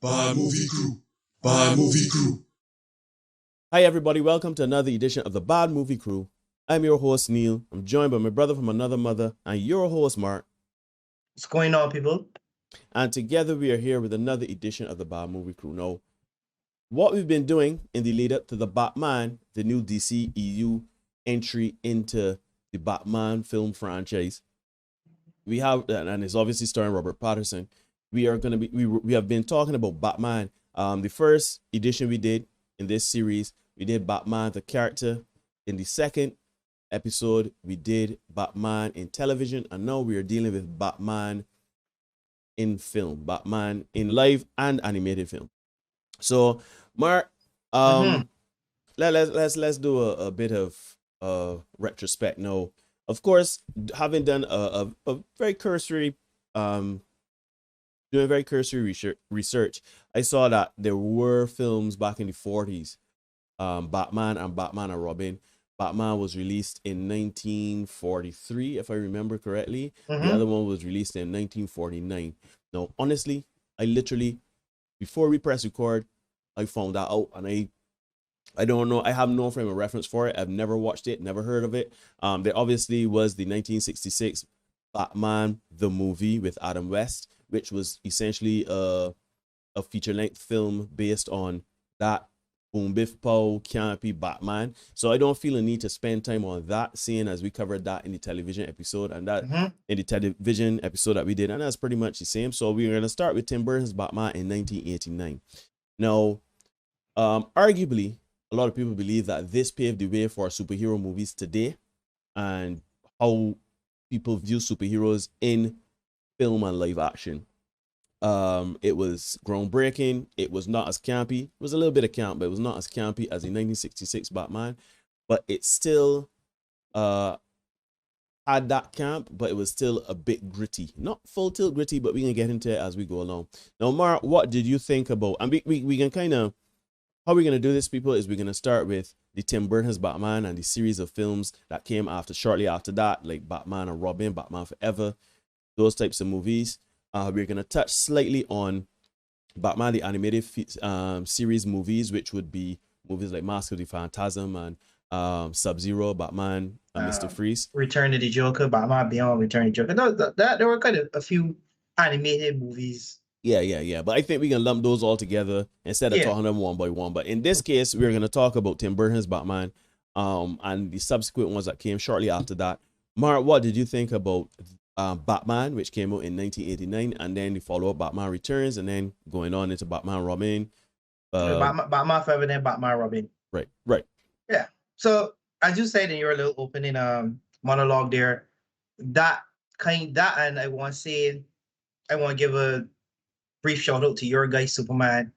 Bad Movie Crew. Bad Movie Crew. Hi, everybody. Welcome to another edition of the Bad Movie Crew. I'm your host, Neil. I'm joined by my brother from another mother and your host, Mark. What's going on, people? And together we are here with another edition of the Bad Movie Crew. Now, what we've been doing in the lead up to the Batman, the new DC EU entry into the Batman film franchise, we have, and it's obviously starring Robert Patterson. We have been talking about Batman. The first edition we did in this series, we did Batman the character. In the second episode, we did Batman in television, and now we are dealing with Batman in film, Batman in live and animated film. So, Mark, let's do a bit of retrospect now. Of course, having done a very cursory doing very cursory research, I saw that there were films back in the 40s, Batman and Robin. Batman was released in 1943, if I remember correctly. The other one was released in 1949. Now, honestly, I literally, before we press record, I found that out, and I don't know. I have no frame of reference for it. I've never watched it, never heard of it. There obviously was the 1966 Batman the movie with Adam West, which was essentially a feature-length film based on that boom biff pow campy Batman. So I don't feel a need to spend time on that, seeing as we covered that in the television episode and that in the television episode that we did, and that's pretty much the same. So we're gonna start with Tim Burton's Batman in 1989. Now, arguably, a lot of people believe that this paved the way for superhero movies today and how people view superheroes in film and live action. It was groundbreaking. It was not as campy. It was a little bit of camp, but it was not as campy as the 1966 Batman. But it still had that camp, but it was still a bit gritty. Not full tilt gritty, but we can get into it as we go along. Now, Mark, what did you think about, and we can kind of, how we're going to do this, people, is we're going to start with the Tim Burton's Batman and the series of films that came shortly after that, like Batman and Robin, Batman Forever, those types of movies. We're going to touch slightly on Batman the animated series movies, which would be movies like Mask of the Phantasm and Sub-Zero, Batman and Mr. Freeze. Return to the Joker, Batman Beyond, Return to the Joker. There were kind of a few animated movies. Yeah. But I think we can lump those all together instead of talking them one by one. But in this case, we're going to talk about Tim Burton's Batman and the subsequent ones that came shortly after that. Mark, what did you think about Batman, which came out in 1989, and then the follow-up Batman Returns, and then going on into Batman Robin. Batman Forever, then Batman Robin. Right. Yeah. So as you said in your little opening monologue there, and I want to give a brief shout out to your guy Superman.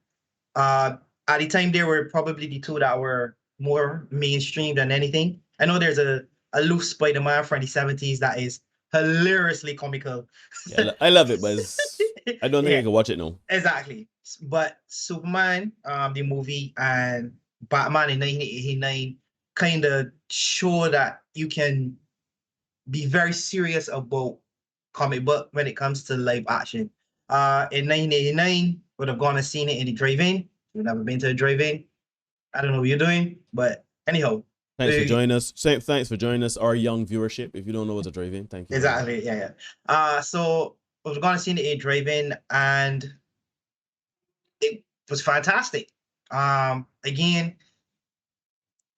At the time, they were probably the two that were more mainstream than anything. I know there's a loose Spider-Man from the 70s that is hilariously comical. Yeah, I love it, but I don't think I can watch it now. Exactly. But Superman, the movie, and Batman in 1989 kind of show that you can be very serious about comic book when it comes to live action. In 1989, would have gone and seen it in the drive-in. You've never been to a drive-in. I don't know what you're doing, but anyhow. Thanks for joining us. Thanks for joining us, our young viewership. If you don't know what's a drive-in, thank you. Exactly, yeah. So I was going to see the drive-in, and it was fantastic. Again,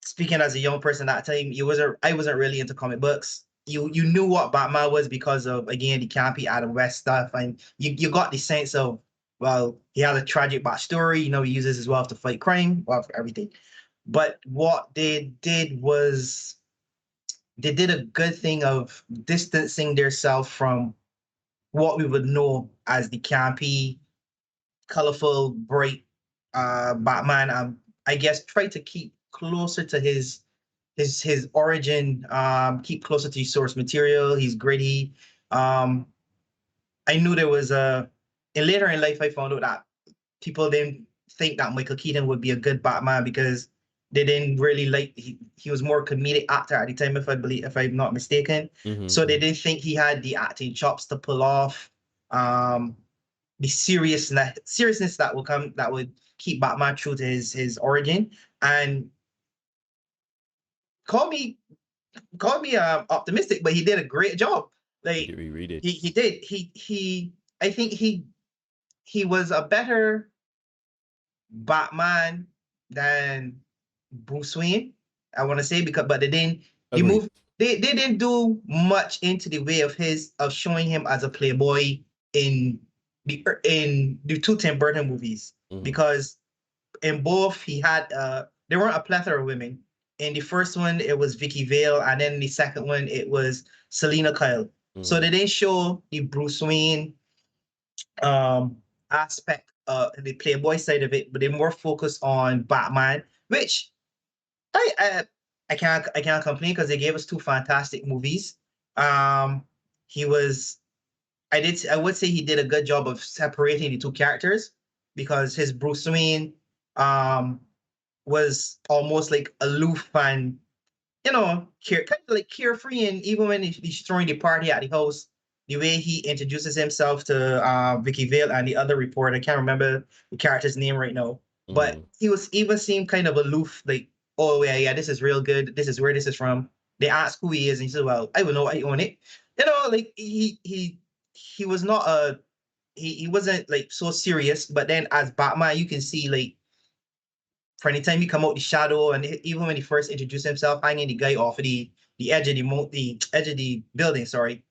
speaking as a young person at that time, I wasn't really into comic books. You knew what Batman was because of, again, the campy Adam West stuff, and you got the sense of, well, he has a tragic backstory. He uses his wealth to fight crime, well, for everything. But what they did was they did a good thing of distancing themselves from what we would know as the campy, colorful, bright Batman. I guess try to keep closer to his origin, keep closer to his source material. He's gritty. I knew there was later in life I found out that people didn't think that Michael Keaton would be a good Batman because they didn't really like he was more comedic actor at the time, if I'm not mistaken. So they didn't think he had the acting chops to pull off the the seriousness that would keep Batman true to his origin. And call me optimistic, but he did a great job. Like We read it. he did. I think he was a better Batman than Bruce Wayne. I want to say because but Agreed. they didn't do much into the way of showing him as a playboy in the two Tim Burton movies, because in both he had there weren't a plethora of women. In the first one it was Vicky Vale, and then in the second one it was Selena Kyle. So they didn't show the Bruce Wayne aspect, the playboy side of it, but they more focused on Batman, which I can't complain because they gave us two fantastic movies. He was I would say he did a good job of separating the two characters, because his Bruce Wayne was almost like aloof and kind of like carefree, and even when he's throwing the party at the house, the way he introduces himself to Vicky Vale and the other reporter, I can't remember the character's name right now, but he was even seemed kind of aloof, like, oh yeah, this is real good. This is where this is from. They ask who he is, and he said, "Well, I would know. I own it." Like he was not he wasn't like so serious, but then as Batman, you can see like for any time he come out the shadow, and even when he first introduced himself, hanging the guy off of the edge of the edge of the building, sorry,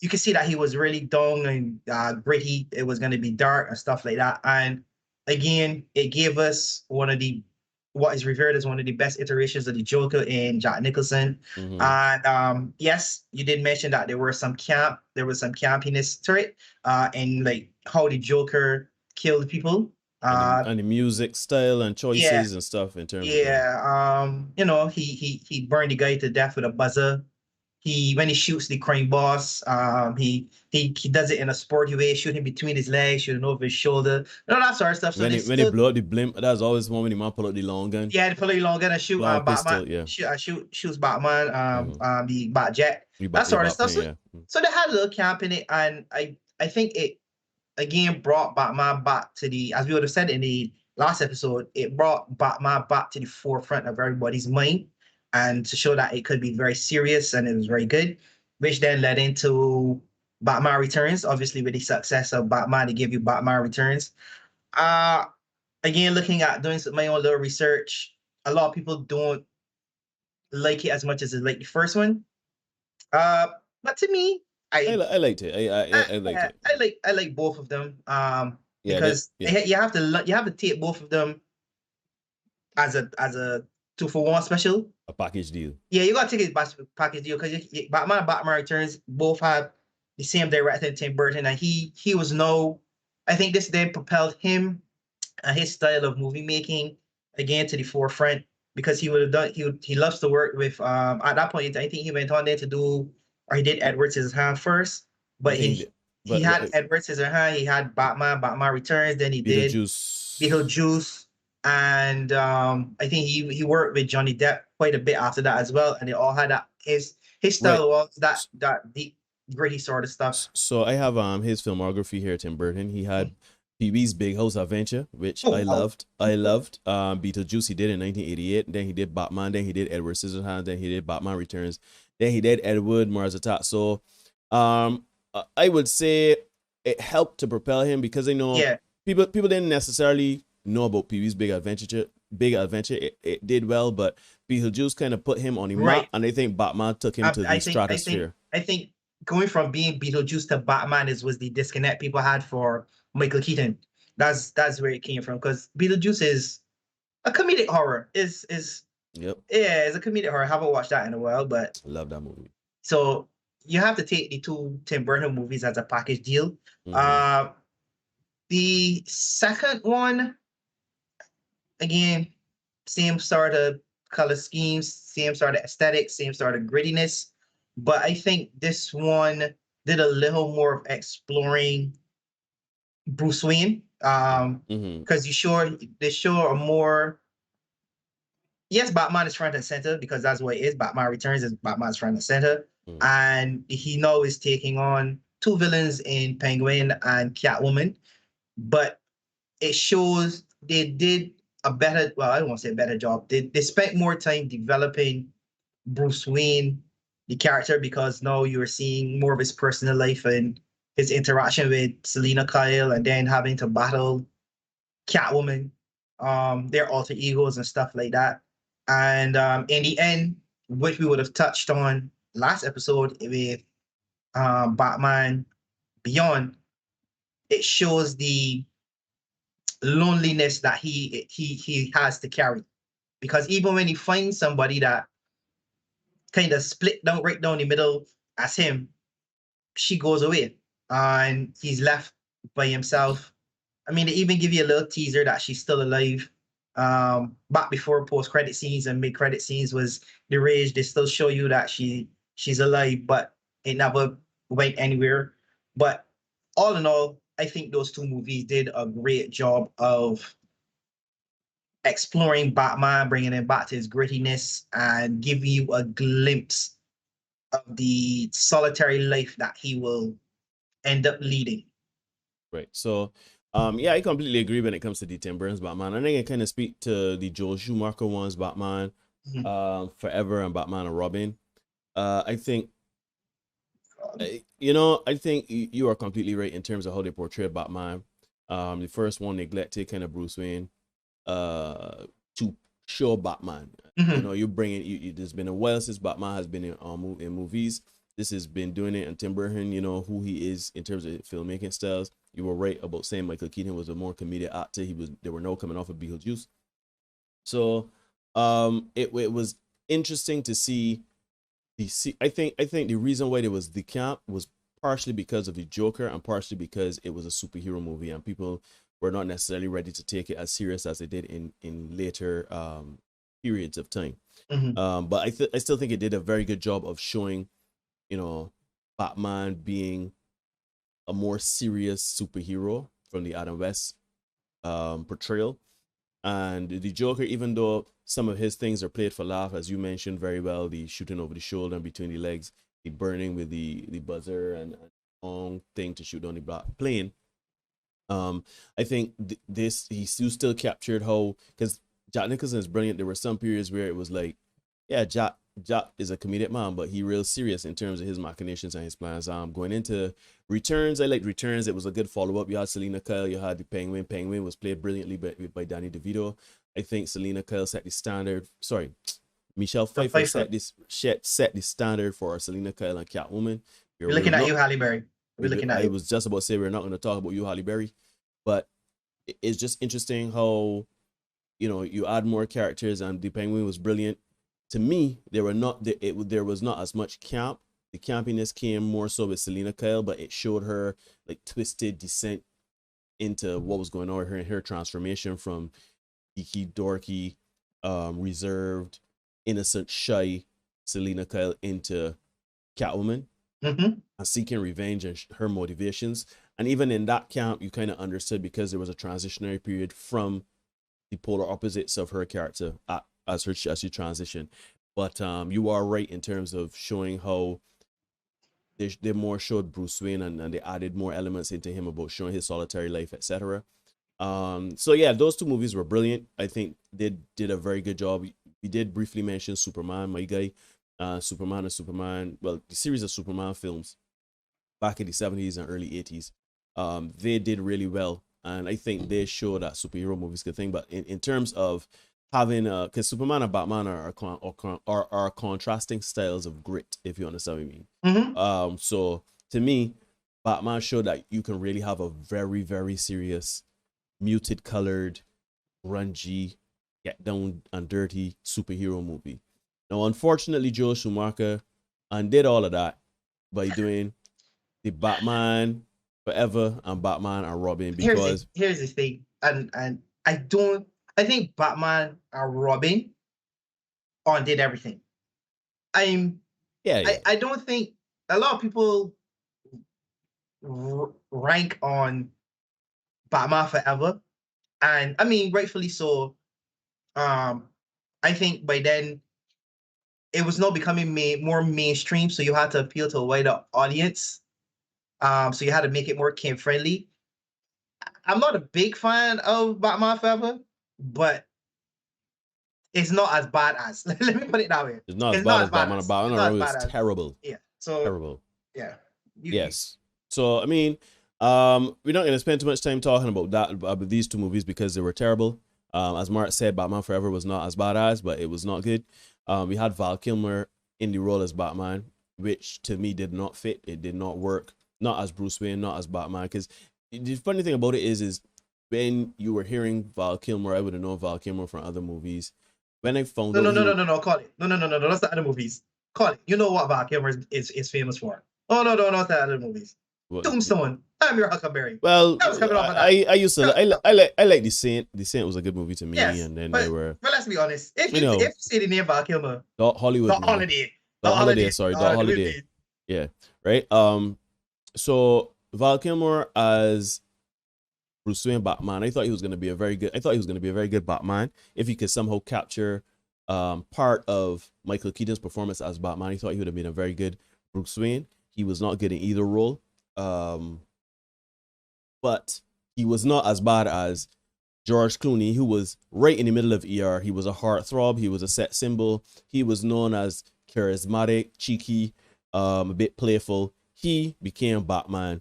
you can see that he was really down and gritty. It was going to be dark and stuff like that. And again, it gave us what is revered as one of the best iterations of the Joker in Jack Nicholson. And yes, you did mention that there was some campiness to it, and like how the Joker killed people. And the music style and choices Yeah. and stuff in terms of he burned the guy to death with a buzzer. When he shoots the crime boss, he does it in a sporty way, shooting between his legs, shooting over his shoulder, that sort of stuff. So when they blow up the blimp, that's always one when the man pull out the long gun. Yeah, they pull out the long gun and shoot Batman. Pistol, yeah. Shoots Batman, the Bat Jet, that sort of stuff. So they had a little camp in it, and I think it again brought Batman back to as we would have said in the last episode, it brought Batman back to the forefront of everybody's mind, and to show that it could be very serious, and it was very good, which then led into Batman Returns. Obviously, with the success of Batman, they give you Batman Returns. Again, looking at doing my own little research, a lot of people don't like it as much as they like the first one. But to me, I liked it. I liked it. I like both of them. Because you have to take both of them as a 2-for-1 special. A package deal. Yeah, you gotta take it package deal, because Batman and Batman Returns both have the same director, Tim Burton, and he was I think this then propelled him and his style of movie making again to the forefront, because he loves to work with at that point I think he went on there to do, or he did Edward Scissorhands first, but he had Edward Scissorhands, he had Batman Returns, then he did Beetlejuice, and I think he worked with Johnny Depp quite a bit after that as well, and they all had that his style was that deep gritty sort of stuff. So I have his filmography here, Tim Burton. He had Pee-wee's Big House Adventure, which I loved. Beetlejuice he did in 1988. Then he did Batman. Then he did Edward Scissorhands. Then he did Batman Returns. Then he did Edward Mars Attack. So I would say it helped to propel him, because I know people didn't necessarily know about Pee-wee's Big Adventure. It did well, but Beetlejuice kind of put him on the map, and I think Batman took him to the stratosphere. I think going from being Beetlejuice to Batman was the disconnect people had for Michael Keaton. That's where it came from, because Beetlejuice is a comedic horror. It's a comedic horror. I haven't watched that in a while, but I love that movie. So you have to take the two Tim Burton movies as a package deal. The second one, again, same sort of color schemes, same sort of aesthetics, same sort of grittiness, but I think this one did a little more of exploring Bruce Wayne, because they show a more. Yes, Batman is front and center, because that's what it is. Batman Returns is Batman's front and center, and he now is taking on two villains in Penguin and Catwoman. but it shows they did a better, well, I don't want to say a better job. They spent more time developing Bruce Wayne, the character, because now you're seeing more of his personal life and his interaction with Selena Kyle, and then having to battle Catwoman, their alter egos and stuff like that. And in the end, which we would have touched on last episode with Batman Beyond, it shows the loneliness that he has to carry. Because even when he finds somebody that kind of split down right down the middle as him, she goes away and he's left by himself. I mean, they even give you a little teaser that she's still alive. Back before post credit scenes and mid credit scenes was the rage, they still show you that she's alive, but it never went anywhere. But all in all, I think those two movies did a great job of exploring Batman, bringing him back to his grittiness, and giving you a glimpse of the solitary life that he will end up leading. Right. So, yeah, I completely agree when it comes to the Tim Burton's Batman. I think I kind of speak to the Joel Schumacher ones, Batman, Forever, and Batman and Robin. I think, I think you are completely right in terms of how they portray Batman. The first one neglected kind of Bruce Wayne, to show Batman. You bring it. There's been a while since Batman has been in movies. This has been doing it, and Tim Burton, who he is in terms of filmmaking styles. You were right about saying Michael Keaton was a more comedic actor. They were now coming off of Beetlejuice. So, it was interesting to see. I think the reason why there was the camp was partially because of the Joker and partially because it was a superhero movie and people were not necessarily ready to take it as serious as they did in later periods of time. But I still think it did a very good job of showing, Batman being a more serious superhero from the Adam West portrayal. And the Joker, even though some of his things are played for laugh, as you mentioned very well, the shooting over the shoulder and between the legs, the burning with the buzzer and long thing to shoot down the black plane. I think he still captured how, because Jack Nicholson is brilliant. There were some periods where it was like, yeah, Jack is a comedic man, but he real serious in terms of his machinations and his plans. Going into Returns, I liked Returns. It was a good follow up. You had Selena Kyle, you had the Penguin. Penguin was played brilliantly by Danny DeVito. I think Selena Kyle set the standard. Sorry, Michelle Pfeiffer set the standard for Selena Kyle and Catwoman. We're looking at you, Halle Berry. I was just about to say we're not going to talk about you, Halle Berry, but it's just interesting how you add more characters, and the Penguin was brilliant. To me, there was not as much camp. The campiness came more so with Selena Kyle, but it showed her like twisted descent into what was going on with her and her transformation from geeky, dorky, reserved, innocent, shy Selena Kyle into Catwoman, and seeking revenge and her motivations. And even in that camp, you kind of understood because there was a transitionary period from the polar opposites of her character as she transitioned. But you are right in terms of showing how they more showed Bruce Wayne and they added more elements into him about showing his solitary life, etc. So yeah, those two movies were brilliant. I think they did a very good job. We did briefly mention Superman, my guy. Superman, well, the series of Superman films back in the 70s and early 80s, they did really well. And I think they show that superhero movies could think. But in terms of having, because Superman and Batman are contrasting styles of grit, if you understand what I mean. So to me, Batman showed that you can really have a very, very serious, muted colored, grungy, get down and dirty superhero movie. Now, unfortunately, Joel Schumacher undid all of that by doing the Batman Forever and Batman and Robin, because here's the thing, and I think Batman and Robin undid everything. I don't think a lot of people rank on Batman Forever, and I mean rightfully so. I think by then it was not becoming more mainstream, so you had to appeal to a wider audience. So you had to make it more kid friendly. I'm not a big fan of Batman Forever, but it's not as bad as. Let me put it that way. It's not as It's bad not as as bad Batman. as. Batman It's not as Forever bad is as. terrible. Yeah. So Terrible. yeah. Yes. So I mean, we're not going to spend too much time talking about these two movies because they were terrible. As Mark said, Batman Forever was not as bad as, but it was not good. We had Val Kilmer in the role as Batman, which to me did not fit. It did not work. Not as Bruce Wayne, not as Batman. Because the funny thing about it is when you were hearing Val Kilmer, I would have known Val Kilmer from other movies. When I found No, out, no. Call it. No. That's the other movies. Call it. You know what Val Kilmer is famous for? Oh no, that's the other movies. what, Tombstone. I'm your Huckleberry. well, That was coming off of that. I used to I like The Saint. The Saint was a good movie to me, Yes, and then but, they were but let's be honest. If you you know say the name Val Kilmer, Dot Hollywood, Dot man. Holiday, Dot Holiday, sorry, Dot Holiday. Yeah, right. So Val Kilmer as Bruce Wayne Batman, I thought he was going to be a very good Batman if he could somehow capture part of Michael Keaton's performance as Batman. I thought he would have been a very good Bruce Wayne. He was not good in either role, but he was not as bad as George Clooney, who was right in the middle of ER. He was a heartthrob. He was a sex symbol. He was known as charismatic, cheeky, a bit playful. He became Batman.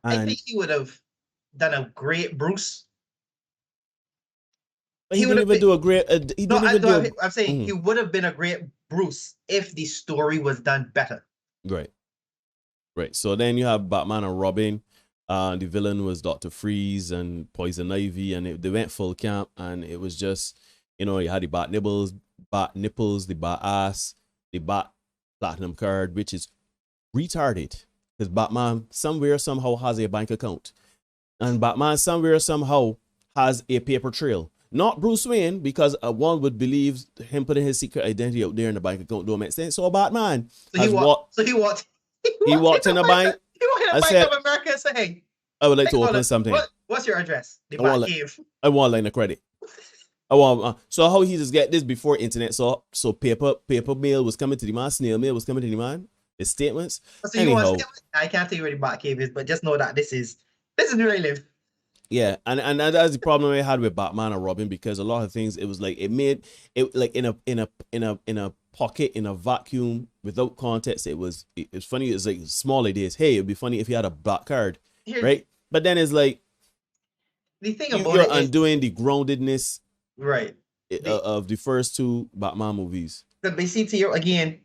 I think he would have done a great Bruce. But he didn't even do a great. I'm saying he would have been a great Bruce if the story was done better. Right. So then you have Batman and Robin. The villain was Dr. Freeze and Poison Ivy, and they went full camp, and it was just, you had the bat nipples, the bat ass, the bat platinum card, which is retarded because Batman somewhere somehow has a bank account, and Batman somewhere somehow has a paper trail. Not Bruce Wayne, because one would believe him putting his secret identity out there in the bank account don't make sense. So Batman, he walked in a bank. I said, of America and said, "Hey, I would like to open something. What's your address?" I want a line of credit. I want. So how he just get this before internet? So paper mail was coming to the man. Snail mail was coming to the man. The statements. So anyhow, I can't tell you where the Batcave is, but just know that this is where I live. Yeah, and that's the problem I had with Batman and Robin, because a lot of things, it was like it made it like in a pocket, in a vacuum, without context. It's funny. It's like small ideas. Hey, it'd be funny if you had a black card, right? But then it's like the thing about you're undoing the groundedness, right, of the first two Batman movies. But see, to you again,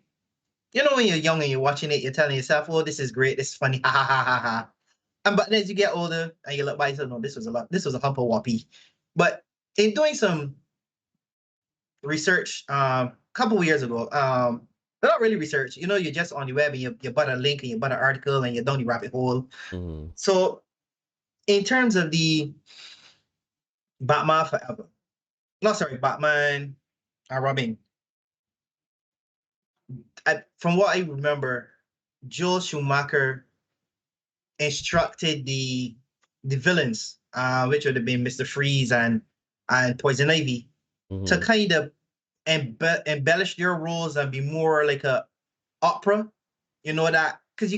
when you're young and you're watching it, you're telling yourself, "Oh, this is great. This is funny." Ha ha ha ha ha. But as you get older and you look back, you say, "No, this was a hump of whoppy." But in doing some research, a couple of years ago, not really research. You're just on the web and you butt a link and you butt an article and you down the rabbit hole. Mm-hmm. So, in terms of the Batman Forever, Batman and Robin. From what I remember, Joel Schumacher instructed the villains, which would have been Mr. Freeze and Poison Ivy, to kind of embellish their roles and be more like a opera. That because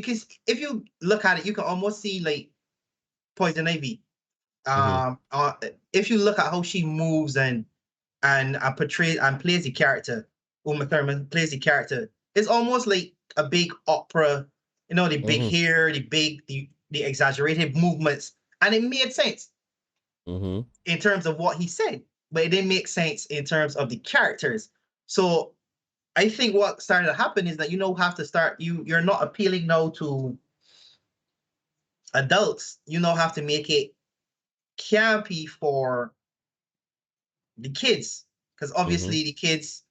if you look at it, you can almost see like Poison Ivy. If you look at how she moves and portrays and plays the character, Uma Thurman plays the character, it's almost like a big opera. The big hair, the exaggerated movements, and it made sense in terms of what he said, but it didn't make sense in terms of the characters. So I think what started to happen is that have to start. You're not appealing now to adults. You now have to make it campy for the kids, because obviously the kids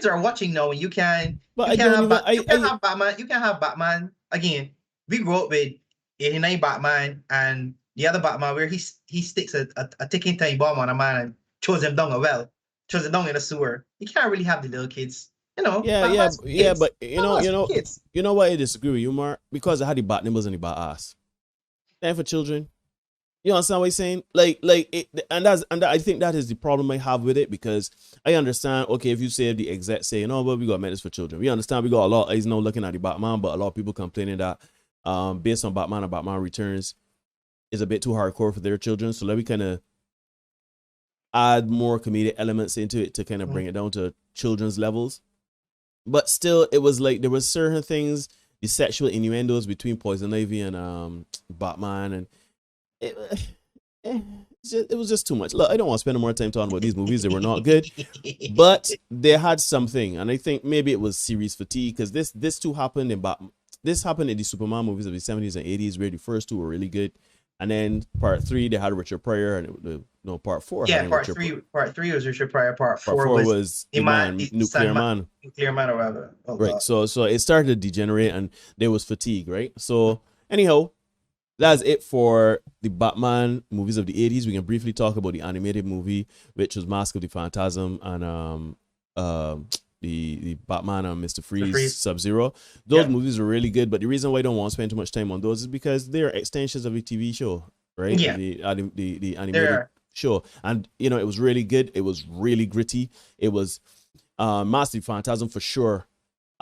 are watching now, and you can have Batman. You can have Batman. Again, we grew up with 89 Batman and the other Batman where he sticks a ticking time bomb on a man and throws him down in a sewer. You can't really have the little kids, Yeah, but kids. You know why I disagree with you, Mark? Because I had the bat nipples and the bat ass. And for children. You understand what I'm saying? I think that is the problem I have with it, because I understand, okay, if you say the exec saying, "Oh, well, we got this for children," we understand we got a lot of eyes now looking at the Batman, but a lot of people complaining that based on Batman and Batman Returns, is a bit too hardcore for their children. So let me kind of add more comedic elements into it to kind of bring it down to children's levels. But still, it was like there was certain things, the sexual innuendos between Poison Ivy and Batman, and it was just too much. Look, I don't want to spend more time talking about these movies. They were not good, but they had something, and I think maybe it was series fatigue, because this too happened in Batman. This happened in the Superman movies of the 70s and 80s, where the first two were really good, and then part 3 they had Richard Pryor, and part 4 Yeah, had part Richard three. Part 3 was Richard Pryor. Part Part 4 4 was was the man, Nuclear Man. Nuclear Man or whatever. Oh, Right. God. So it started to degenerate, and there was fatigue, right? So anyhow, that's it for the Batman movies of the 80s. We can briefly talk about the animated movie, which was Mask of the Phantasm, and the Batman and Mr. Freeze, Sub-Zero. Those movies are really good, but the reason why I don't want to spend too much time on those is because they're extensions of the TV show, right? Yeah. The animated show. And it was really good. It was really gritty. It was Mask of the Phantasm for sure.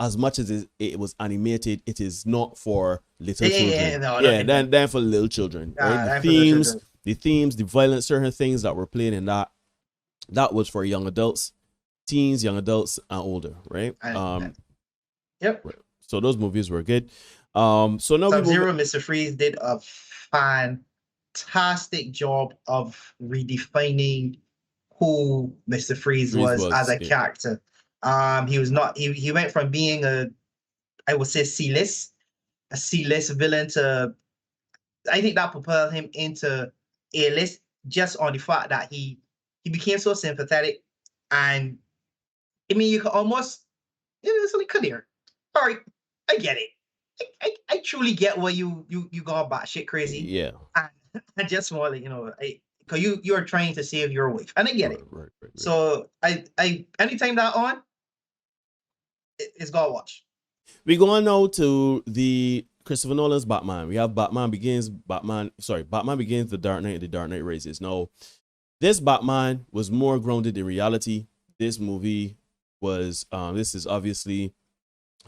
As much as it was animated, it is not for little children. Then for little children, right? The themes, the violence, certain things that were played in that was for young adults, teens, young adults, and older, right? Yep. So those movies were good. So now Sub-Zero, Mr. Freeze did a fantastic job of redefining who Mr. Freeze was as a character. He was not. He went from being I would say a C-list villain to. I think that propelled him into A-list just on the fact that he became so sympathetic, and I mean you could almost it's like clear. All right, I get it. I truly get why you got batshit crazy. Yeah. I just want to because you are trying to save your wife, and I get it. Right. So I anytime that on. It's gotta watch. We go on now to the Christopher Nolan's Batman. We have Batman Begins, The Dark Knight, and The Dark Knight Rises. Now, this Batman was more grounded in reality. This movie was, this is obviously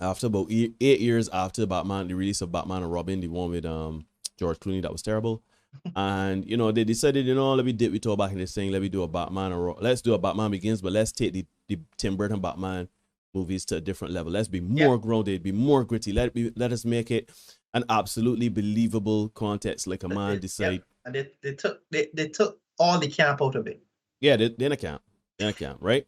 after about 8 years after Batman, the release of Batman and Robin, the one with George Clooney that was terrible. And, they decided, let me dip we talk back in this thing. Let me do a Batman, let's do a Batman Begins, but let's take the Tim Burton Batman movies to a different level. Let's be more grounded, be more gritty. Let us make it an absolutely believable context, like a man decide. And they took all the camp out of it. Yeah, they in a camp, right?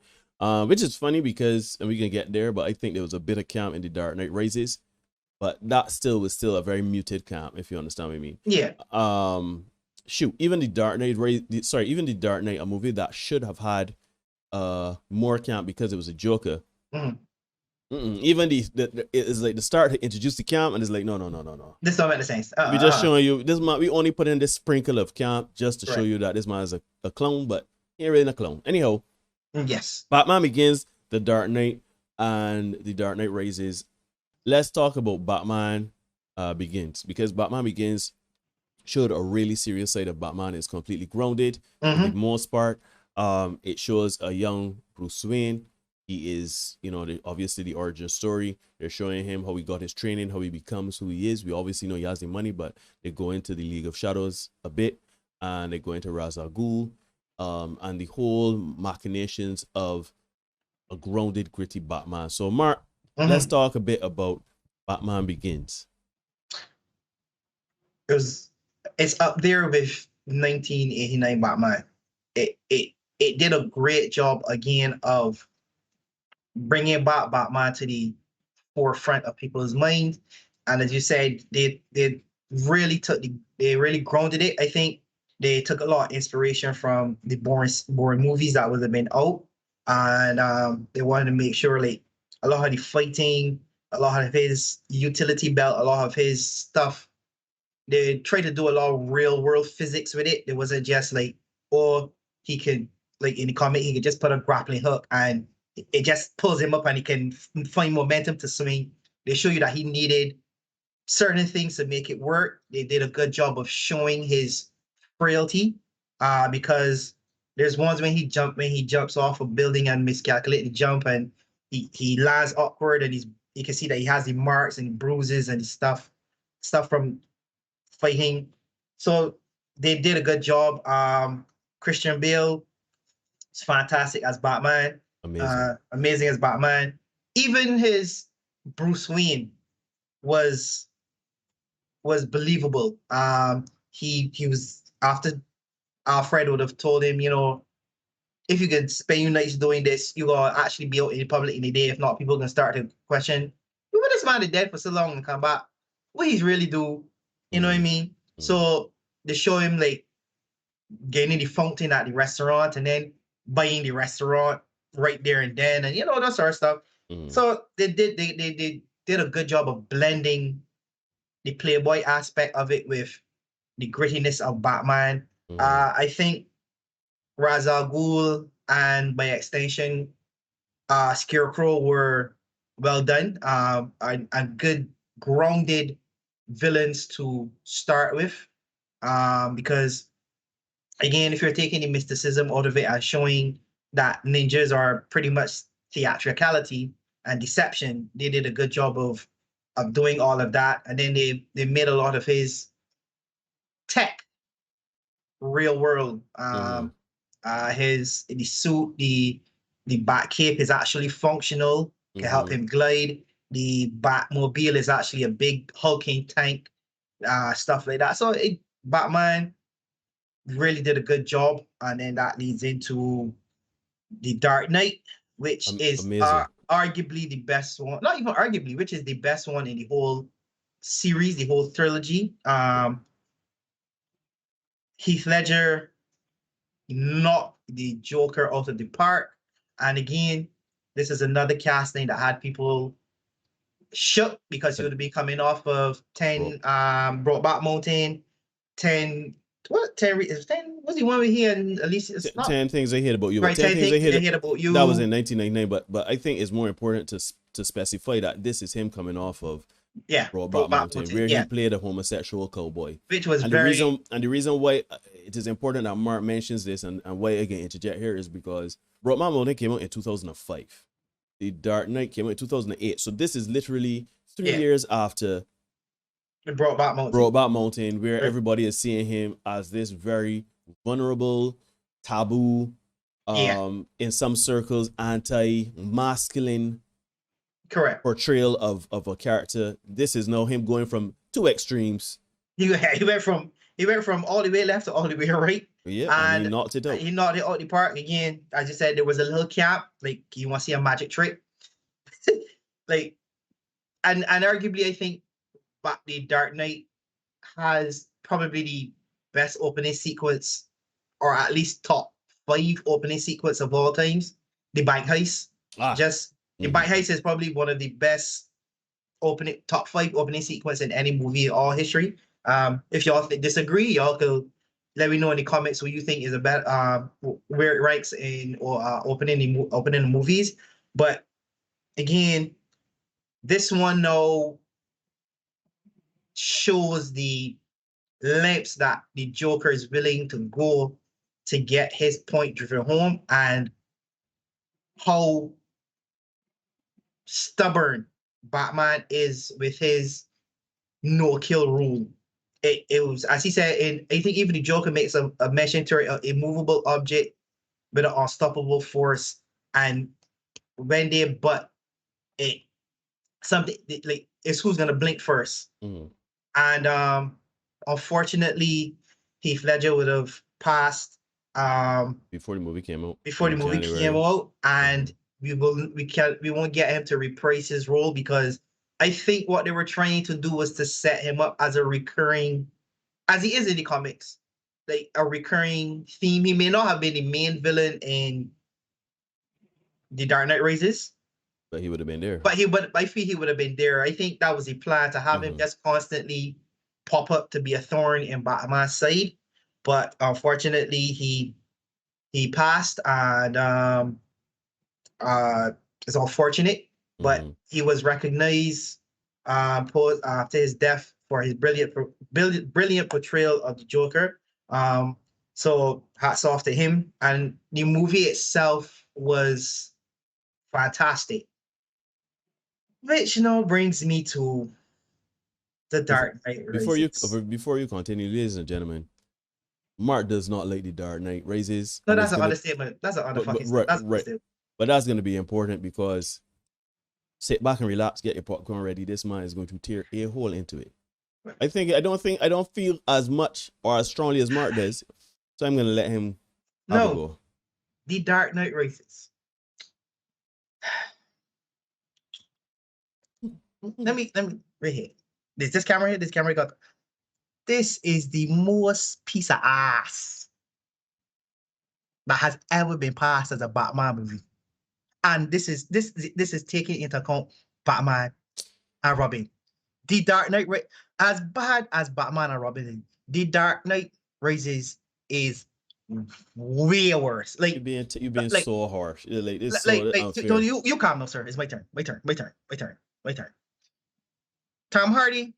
Which is funny because, and we can get there, but I think there was a bit of camp in The Dark Knight Rises, but that was still a very muted camp, if you understand what I mean. Yeah. Even The Dark Knight even The Dark Knight, a movie that should have had more camp because it was a Joker. Even it's like the start to introduce the camp, and it's like no. This don't make sense. We just showing you this man. We only put in this sprinkle of camp just to show you that this man is a clone, but he ain't really a clone. Anyhow, yes. Batman Begins, The Dark Knight, and The Dark Knight Rises. Let's talk about Batman Begins, because Batman Begins showed a really serious side of Batman. It's completely grounded for the most part. It shows a young Bruce Wayne. He is, obviously the origin story. They're showing him how he got his training, how he becomes who he is. We obviously know he has the money, but they go into the League of Shadows a bit, and they go into Ra's al Ghul, and the whole machinations of a grounded, gritty Batman. So, Mark, let's talk a bit about Batman Begins. It's up there with 1989 Batman. It did a great job again of bringing back Batman to the forefront of people's minds, and as you said, they really grounded it. I think they took a lot of inspiration from the boring movies that would have been out, and they wanted to make sure like a lot of the fighting, a lot of his utility belt, a lot of his stuff. They tried to do a lot of real world physics with it. It wasn't just like, he could, like in the comic, he could just put a grappling hook and it just pulls him up and he can find momentum to swing. They show you that he needed certain things to make it work. They did a good job of showing his frailty, because there's ones when he jumps off a building and miscalculate the jump, and he lands awkward, and you can see that he has the marks and bruises and stuff from fighting. So they did a good job. Christian Bale is fantastic as Batman. Amazing. Amazing as Batman. Even his Bruce Wayne was believable. He was, after Alfred would have told him, if you could spend your nights doing this, you will actually be out in public in the day. If not, people are gonna start to question, who this man is dead for so long and come back? What he's really do? You know what I mean? So they show him like getting the fountain at the restaurant and then buying the restaurant right there and then, and that sort of stuff. So they did a good job of blending the playboy aspect of it with the grittiness of Batman. I think Ra's al Ghul and by extension Scarecrow were well done. And good grounded villains to start with. Because again, if you're taking the mysticism out of it and showing that ninjas are pretty much theatricality and deception, they did a good job of doing all of that. And then they made a lot of his tech real world. The suit, the bat cape is actually functional, can help him glide. The Batmobile is actually a big hulking tank, stuff like that. So Batman really did a good job, and then that leads into the Dark Knight, which is arguably the best one. Not even arguably, which is the best one in the whole series, the whole trilogy. Heath Ledger knocked the Joker out of the park. And again, this is another casting that had people shook because he would be coming off of 10 Brokeback Mountain, 10 what's the one we hear, and at least it's not 10 Things I Hate About You. Right, 10 Things I Hate About You. That was in 1999, but I think it's more important to specify that this is him coming off of Brokeback Mountain, where he played a homosexual cowboy. Which was the reason why it is important that Mark mentions this and why I can interject here is because Brokeback Mountain came out in 2005. The Dark Knight came out in 2008. So this is literally 3 years after Brokeback Mountain, where everybody is seeing him as this very vulnerable, taboo, in some circles, anti-masculine portrayal of a character. This is now him going from two extremes. He went from all the way left to all the way right. Yeah, and he knocked it out. He knocked it out the park again. As you said, there was a little cap, like you want to see a magic trick, like, and arguably, I think, the Dark Knight has probably the best opening sequence, or at least top 5 opening sequence of all times. The bank heist, the bank heist is probably one of the best top 5 opening sequence in any movie in all history. If y'all disagree, y'all could let me know in the comments what you think is a better where it ranks in opening the movies. But again, this one now shows the lengths that the Joker is willing to go to get his point driven home, and how stubborn Batman is with his no kill rule. It was, as he said, I think even the Joker makes a mention to an immovable object with an unstoppable force, and when they butt it, something like it's who's gonna blink first. And unfortunately, Heath Ledger would have passed before the movie came out. And we won't get him to reprise his role, because I think what they were trying to do was to set him up as a recurring, as he is in the comics, like a recurring theme. He may not have been the main villain in The Dark Knight Rises, but he would have been there. I feel he would have been there. I think that was the plan, to have him just constantly pop up to be a thorn in Batman's side. But unfortunately, he passed, and it's unfortunate. But he was recognized after his death for his brilliant portrayal of the Joker. So hats off to him. And the movie itself was fantastic. Which now brings me to the Dark Knight Rises. Before you continue, ladies and gentlemen, Mark does not like the Dark Knight Rises. No, and that's it's an gonna, understatement. That's an underfucking right, That's right. understatement. But that's gonna be important because sit back and relax, get your popcorn ready. This man is going to tear a hole into it. I don't feel as much or as strongly as Mark does, so I'm gonna let him have a go. The Dark Knight Rises. let me right here. This camera here. This camera got. This is the most piece of ass that has ever been passed as a Batman movie, and this is taking into account Batman and Robin. The Dark Knight, as bad as Batman and Robin is, The Dark Knight Rises is way worse. Like you're being like, so harsh. Like it's so unfair. So you calm down, sir. It's my turn. My turn. Tom Hardy,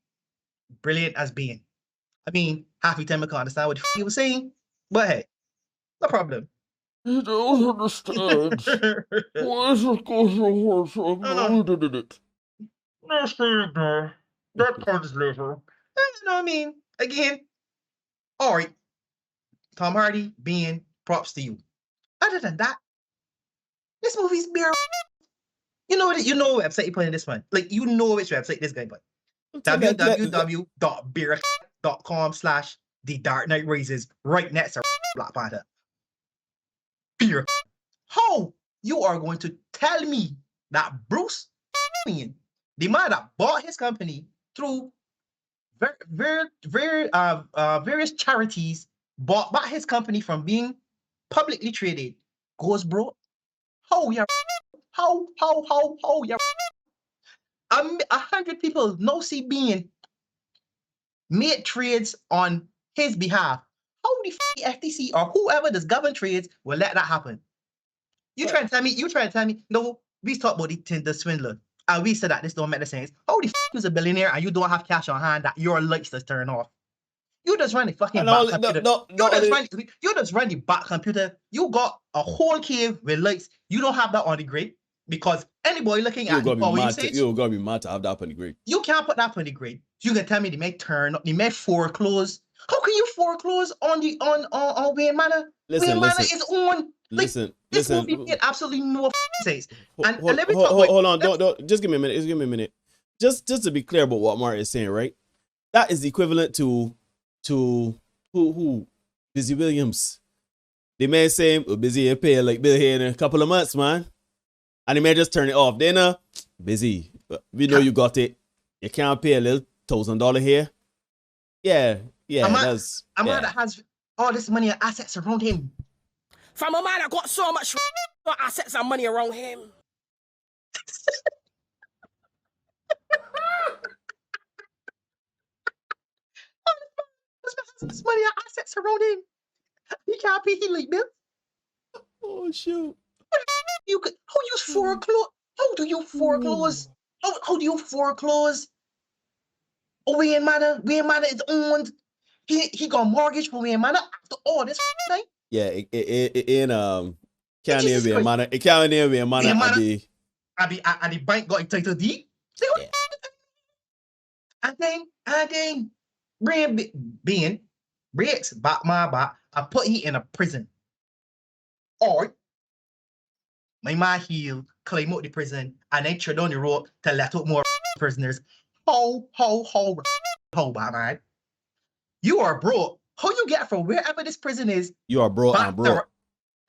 brilliant as Bane. I mean, half the time I can't understand what he was saying, but hey, no problem. You don't understand. Why is it go so hard? So did it. That's fair. That comes later. You know what I mean? Again, all right. Tom Hardy, Bane, props to you. Other than that, this movie's bare. You know what website you put in this one. Like, you know which website this guy put. www.beer.com/The Dark Knight Rises right next to Black Panther. Beer. How you are going to tell me that Bruce Wayne, the man that bought his company through various charities, bought back his company from being publicly traded, goes broke? How you? How you? 100 people no see being made trades on his behalf. How the FTC or whoever does govern trades will let that happen? You trying to tell me, no, we talk about the swindler. And we said that this don't make sense. How the is a billionaire and you don't have cash on hand that your lights just turn off? You just run the fucking back computer. You just run the back computer. You got a whole cave with lights. You don't have that on the grid because anybody looking at the power usage. You're gonna be mad to have that on the grid. You can't put that on the grid. You can tell me they may turn up, they may foreclose. How can you foreclose on Wayne Manor? Wayne Manor is on. Listen. This movie made absolutely no sense. Hold on, don't just give me a minute. Just to be clear about what Mark is saying, right? That is equivalent to who? Busy Williams. The man saying we're busy and pay like bill here in a couple of months, man. And the man just turn it off. Then busy. We know you got it. You can't pay a little $1,000 here. Yeah. That's a man that has all this money and assets around him. From a man that got so much assets and money around him. This money and assets around him. He can't pay his light bill. Oh shoot! How do you foreclose? How do you foreclose? How do you foreclose? Wayne Manor is owned. He got mortgage for Wayne Manor after all this thing. Yeah, can't name be a manor. It can't name be a manor. And the bank got entitled deed. Yeah. And then being breaks back my back. I put he in a prison. Or my man he'll climb out the prison and then tread on the rope to let out more prisoners. How, Batman? You are broke. How you get from wherever this prison is? You are broke. I'm broke.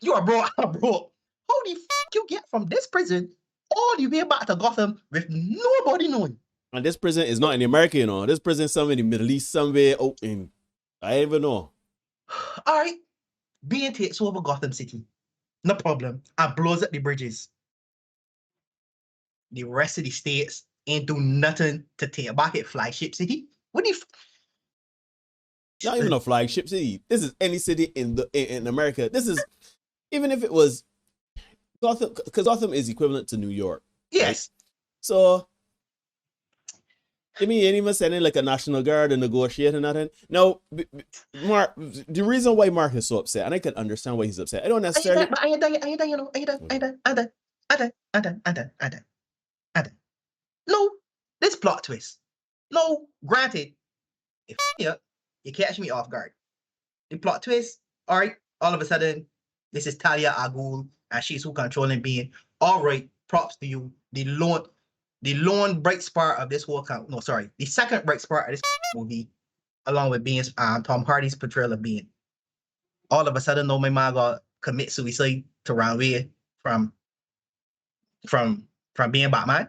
You are broke. I'm broke. How the you get from this prison all the way back to Gotham with nobody knowing? And this prison is not in America, you know. This prison is somewhere in the Middle East, somewhere out in. I don't even know. All right. Being takes over Gotham City. No problem. And blows up the bridges. The rest of the states ain't do nothing to take back at flagship city. What do you? Not even a flagship city. This is any city in America. This is even if it was Gotham, because Gotham is equivalent to New York. Yes. Right? So you mean ain't even sending like a National Guard and negotiate and nothing? No, Mark. The reason why Mark is so upset, and I can understand why he's upset. I don't necessarily. I ain't done. No, this plot twist. No, granted, if you catch me off guard. the plot twist. All right, all of a sudden, this is Talia al Ghul, and she's who controlling being. All right, props to you. The lone bright spark of this whole count. No, sorry, the second bright spark of this movie, along with being Tom Hardy's portrayal of being. All of a sudden, no, my man got commit suicide to run away from being Batman.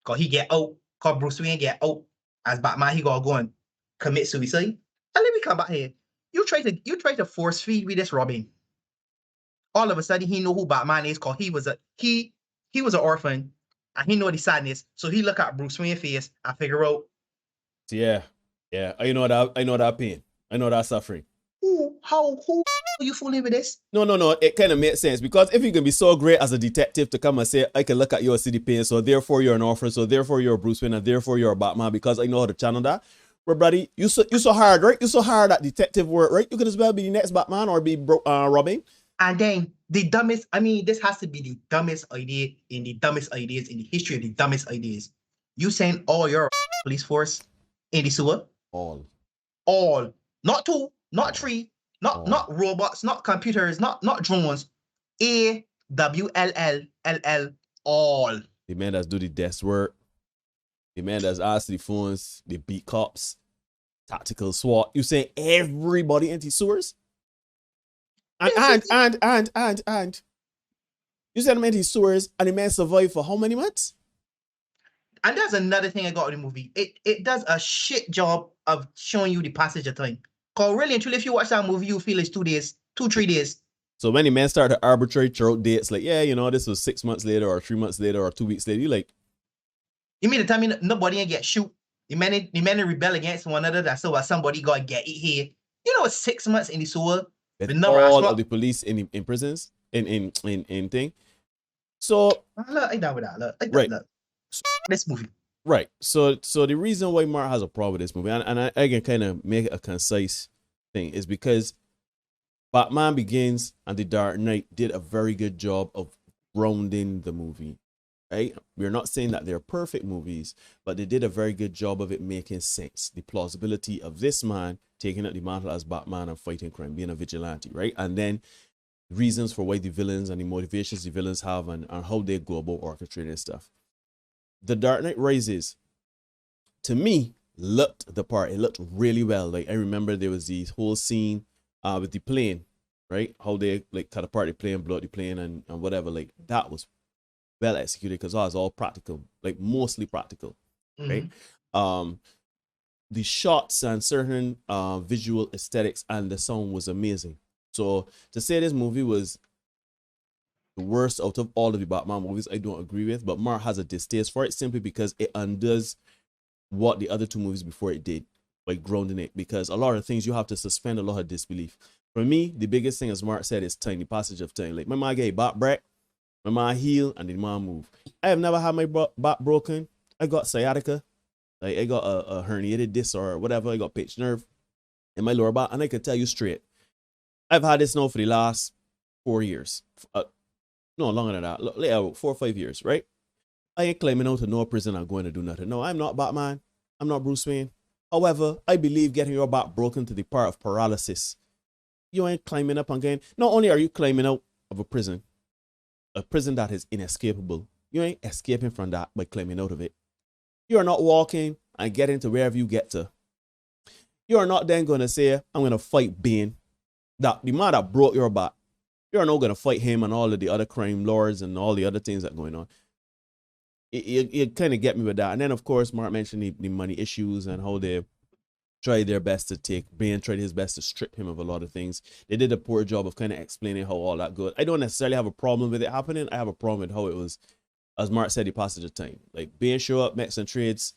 Cause he get out, cause Bruce Wayne get out as Batman, he gotta go and commit suicide. And let me come back here. You try to force feed with this Robin. All of a sudden he know who Batman is, cause he was an orphan and he know the sadness. So he look at Bruce Wayne's face and figure out. Yeah. I know that pain. I know that suffering. Who are you fooling with this? No. It kind of makes sense because if you can be so great as a detective to come and say, I can look at your city pain, so therefore you're an orphan, so therefore you're a Bruce Wayne, and therefore you're a Batman because I know how to channel that. But buddy, you so hard, right? You so hard at detective work, right? You could as well be the next Batman or be Robin. And then the dumbest, this has to be the dumbest idea in the dumbest ideas in the history of the dumbest ideas. You send all your police force in the sewer? All. Not 2, not 3, not robots, not computers, not drones. AWLL, all. The man that's do the desk work. The man that's answer the phones, the beat cops, tactical SWAT. You saying everybody into sewers? And you send them into sewers and the man survived for how many months? And that's another thing I got in the movie. It does a shit job of showing you the passage of time. Cause really and truly, if you watch that movie, you feel it's 2-3 days. So when the man started to arbitrate throughout dates, like, yeah, this was 6 months later or 3 months later or 2 weeks later, you like, you mean to tell me nobody ain't get shoot? The men rebel against one another, that's so somebody gotta get it here. It's 6 months in the sewer. with all of the police in prisons, in thing. So I down with that. Look, right. This movie. Right. So the reason why Mark has a problem with this movie, and I can kind of make a concise thing, is because Batman Begins and The Dark Knight did a very good job of grounding the movie. Right? We're not saying that they're perfect movies, but they did a very good job of it making sense. The plausibility of this man taking up the mantle as Batman and fighting crime, being a vigilante, right? And then reasons for why the villains and the motivations the villains have and how they go about orchestrating stuff. The Dark Knight Rises, to me, looked the part. It looked really well. Like, I remember there was the whole scene with the plane, right? How they like cut apart the plane, blow up the plane and whatever. Like, that was well executed because that was all practical, like mostly practical, right? The shots and certain visual aesthetics and the sound was amazing. So to say this movie was the worst out of all of the Batman movies, I don't agree with, but Mark has a distaste for it simply because it undoes what the other two movies before it did, like grounding it, because a lot of things you have to suspend a lot of disbelief. For me, the biggest thing, as Mark said, is time, the passage of time. Like, my man get back break, my man heal, and the man move. I have never had my back broken. I got sciatica. Like, I got a herniated disc or whatever. I got pinched nerve in my lower back, and I can tell you straight, I've had this now for the last 4 years. No, longer than that. Like, 4 or 5 years, right? I ain't claiming out to no prison I'm going to do nothing. No, I'm not Batman. I'm not Bruce Wayne. However, I believe getting your back broken to the part of paralysis, you ain't climbing up again. Not only are you climbing out of a prison that is inescapable, you ain't escaping from that by climbing out of it. You are not walking and getting to wherever you get to. You are not then going to say, I'm going to fight Bane, that the man that broke your back. You are not going to fight him and all of the other crime lords and all the other things that are going on. It kind of get me with that. And then, of course, Mark mentioned the money issues and how they tried their best to take Bane, tried his best to strip him of a lot of things. They did a poor job of kind of explaining how all that goes. I don't necessarily have a problem with it happening. I have a problem with how it was, as Mark said, the passage of time. Like, Bane show up, makes some trades,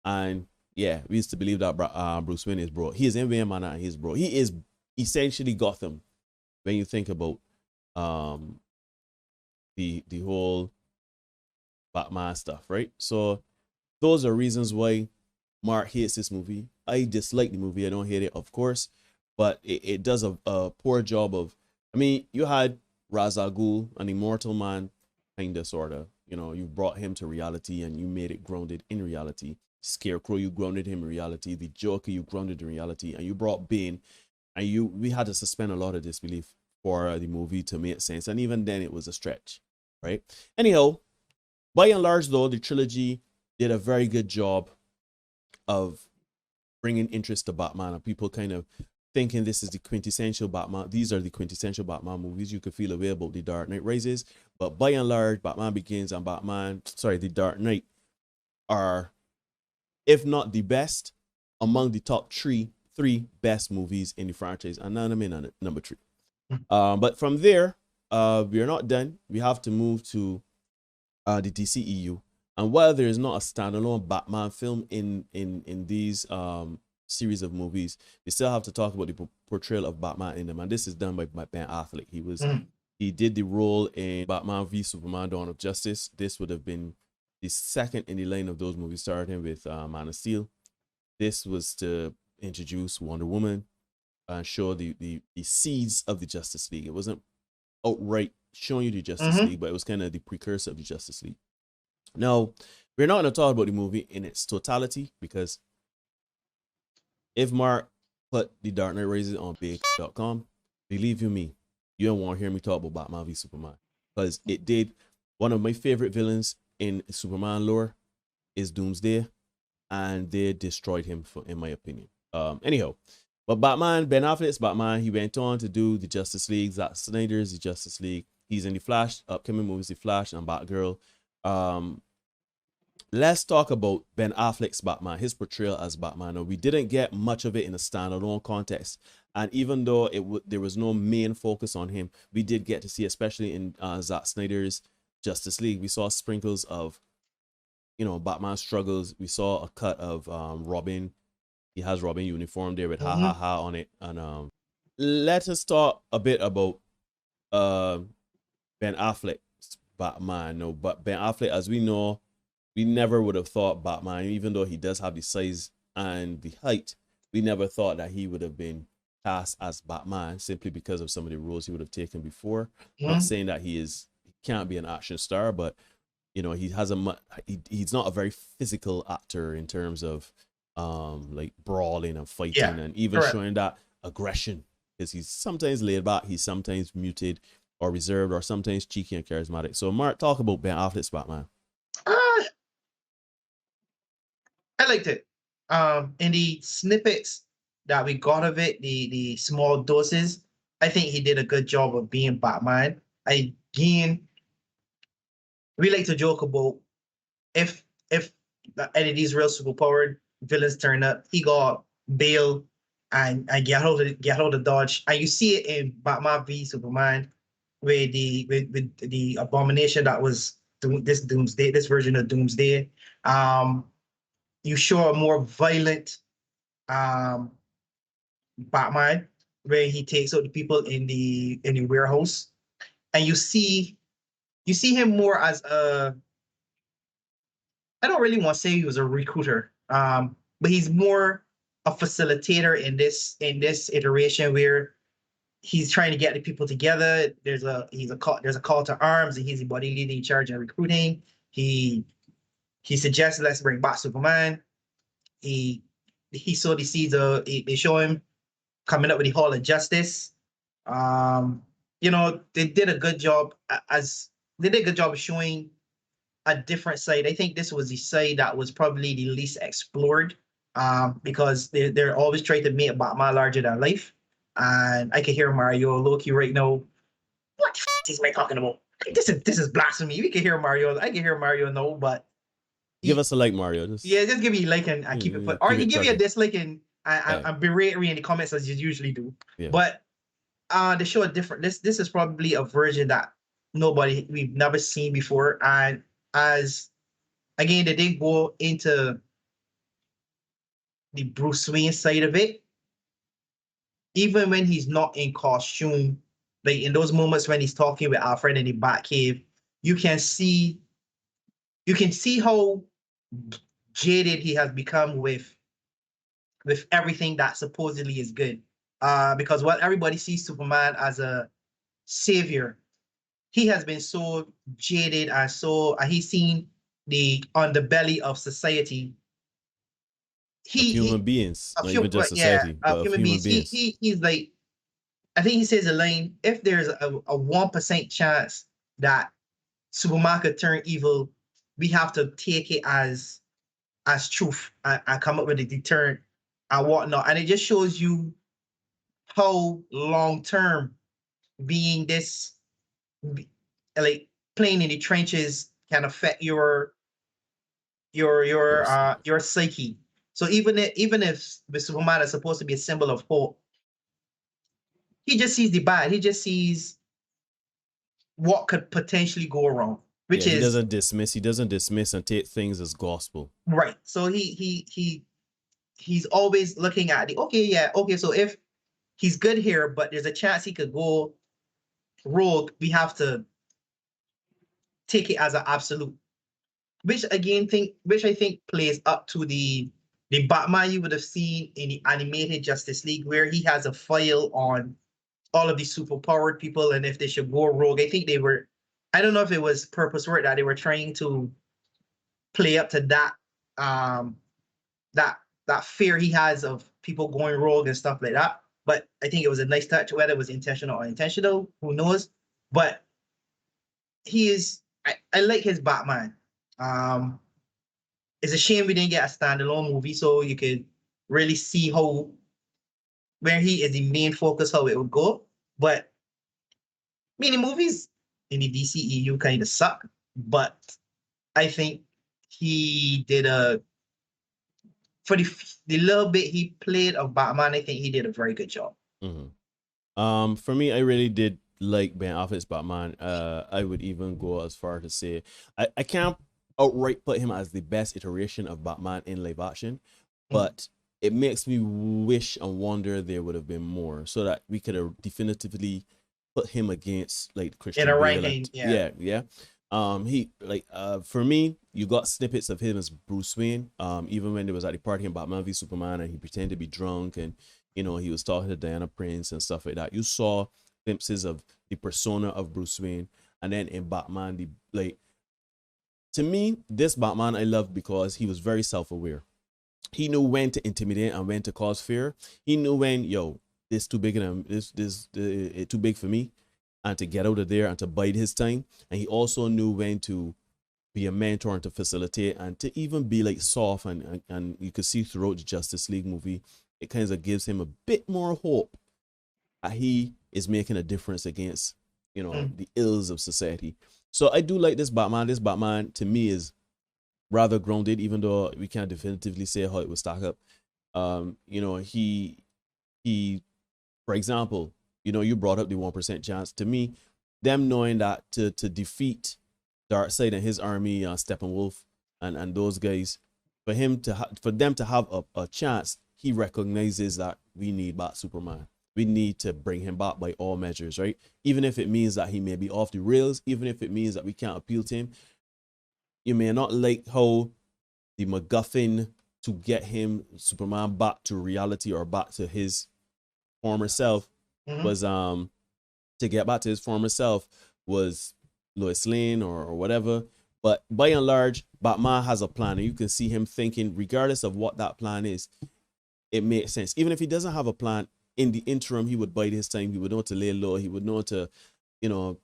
and yeah, we used to believe that Bruce Wayne is bro. He is in Wayne Manor and he's bro. He is essentially Gotham when you think about the whole Batman stuff, right? So those are reasons why Mark hates this movie. I dislike the movie. I don't hate it, of course, but it does a poor job of, I mean, you had Ra's al Ghul, an immortal man, kind of, sort of, you brought him to reality and you made it grounded in reality. Scarecrow, you grounded him in reality. The Joker, you grounded in reality. And you brought Bane and we had to suspend a lot of disbelief for the movie to make sense, and even then it was a stretch, right? Anyhow, by and large though, the trilogy did a very good job of bringing interest to Batman, and people kind of thinking this is the quintessential Batman. These are the quintessential Batman movies. You could feel a way about The Dark Knight Rises, but by and large, Batman Begins and The Dark Knight are, if not the best, among the top three best movies in the franchise, and now I'm in on number 3. But from there, we are not done. We have to move to the DCEU. And while there is not a standalone Batman film in these series of movies, we still have to talk about the portrayal of Batman in them. And this is done by Ben Affleck. He did the role in Batman v Superman: Dawn of Justice. This would have been the second in the line of those movies, starting with Man of Steel. This was to introduce Wonder Woman and show the seeds of the Justice League. It wasn't outright showing you the Justice League, but it was kind of the precursor of the Justice League. Now, we're not going to talk about the movie in its totality, because if Mark put The Dark Knight Rises on big.com, believe you me, you don't want to hear me talk about Batman v Superman, because it did. One of my favorite villains in Superman lore is Doomsday, and they destroyed him, in my opinion. Anyhow, but Batman, Ben Affleck's Batman, he went on to do the Justice League, Zack Snyder's The Justice League. He's in the Flash, upcoming movies, The Flash and Batgirl. Let's talk about Ben Affleck's Batman, his portrayal as Batman. Now, we didn't get much of it in a standalone context, and even though there was no main focus on him, we did get to see, especially in Zack Snyder's Justice League, we saw sprinkles of, Batman struggles. We saw a cut of Robin. He has Robin uniform there with ha ha ha on it. And let us talk a bit about Ben Affleck's Batman. No, but Ben Affleck, as we know, we never would have thought Batman, even though he does have the size and the height, we never thought that he would have been cast as Batman simply because of some of the roles he would have taken before. Not saying that he can't be an action star, but he has he's not a very physical actor in terms of like brawling and fighting, and even showing that aggression, because he's sometimes laid back, he's sometimes muted or reserved, or sometimes cheeky and charismatic. So Mark, talk about Ben Affleck's Batman. I liked it. In the snippets that we got of it, the small doses, I think he did a good job of being Batman. Again, we like to joke about if any of these real superpowered villains turn up, he got bail and get out of Dodge. And you see it in Batman v Superman with the abomination that was this Doomsday, this version of Doomsday. You show a more violent Batman where he takes out the people in the warehouse, and you see him more as a, I don't really want to say he was a recruiter, but he's more a facilitator in this iteration where he's trying to get the people together. There's a call to arms, and he's the body leading in charge of recruiting. He suggests, let's bring back Superman. He saw the seeds of, they show him coming up with the Hall of Justice. They did a good job of showing a different side. I think this was the side that was probably the least explored, because they're always trying to make Batman larger than life. And I can hear Mario Loki right now. What the f is Mike talking about? This is blasphemy. We can hear Mario. I can hear Mario now, but give us a like, Mario. Just give me a like and keep it put. Or you can give me a dislike and berate me in the comments as you usually do. Yeah. But they show a different. This is probably a version that we've never seen before. And as again, they did go into the Bruce Wayne side of it. Even when he's not in costume, like in those moments when he's talking with Alfred in the Batcave, you can see how jaded he has become with everything that supposedly is good. Because while everybody sees Superman as a savior, he has been so jaded and he's seen the underbelly of society human he beings, of not even human, just yeah, society, but of of human human beings. beings. He's like, I think he says a line, if there's a 1% chance that Superman could turn evil, we have to take it as truth and come up with a deterrent and whatnot. And it just shows you how long term being this like playing in the trenches can affect Yes. your psyche. So even if the Superman is supposed to be a symbol of hope, he just sees the bad. He just sees what could potentially go wrong, which Yeah, he is doesn't dismiss. He doesn't dismiss and take things as gospel. right. So he's always looking at the okay, yeah, okay. So if he's good here, but there's a chance he could go rogue, we have to take it as an absolute. Which I think plays up to the Batman you would have seen in the animated Justice League, where he has a file on all of these superpowered people and if they should go rogue. I think they were, I don't know if it was purpose work that they were trying to play up to that um that that fear he has of people going rogue and stuff like that. But I think it was a nice touch, whether it was intentional or intentional, who knows? But he is I like his Batman. Um it's a shame we didn't get a standalone movie so you could really see how where he is the main focus, how it would go. But mini movies in the DCEU kind of suck, but I think he did a for the little bit he played of Batman. I think he did a very good job. For me, I really did like Ben Affleck's Batman. I would even go as far to say I can't outright put him as the best iteration of Batman in live action, but it makes me wish and wonder there would have been more so that we could have definitively put him against like Christian In a Bale. ranking, Yeah. He for me, you got snippets of him as Bruce Wayne. Even when there was at the party in Batman v Superman and he pretended to be drunk and he was talking to Diana Prince and stuff like that. You saw glimpses of the persona of Bruce Wayne, and then in Batman, to me, this Batman I loved because he was very self-aware. He knew when to intimidate and when to cause fear. He knew when, this too big and this too big for me, and to get out of there and to bide his time. And he also knew when to be a mentor and to facilitate and to even be like soft and you could see throughout the Justice League movie, it kind of gives him a bit more hope that he is making a difference against, the ills of society. So I do like this Batman. This Batman to me is rather grounded, even though we can't definitively say how it will stack up. He, for example, you brought up the 1% chance. To me, them knowing that to defeat Darkseid and his army, Steppenwolf and those guys, for them to have a chance, he recognizes that we need back Superman. We need to bring him back by all measures, right? Even if it means that he may be off the rails, even if it means that we can't appeal to him. You may not like how the MacGuffin to get him, Superman, back to reality or back to his former self was to get back to his former self was Lois Lane or whatever. But by and large, Batman has a plan, and you can see him thinking, regardless of what that plan is, it makes sense. Even if he doesn't have a plan, in the interim, he would bide his time. He would know to lay low. He would know to,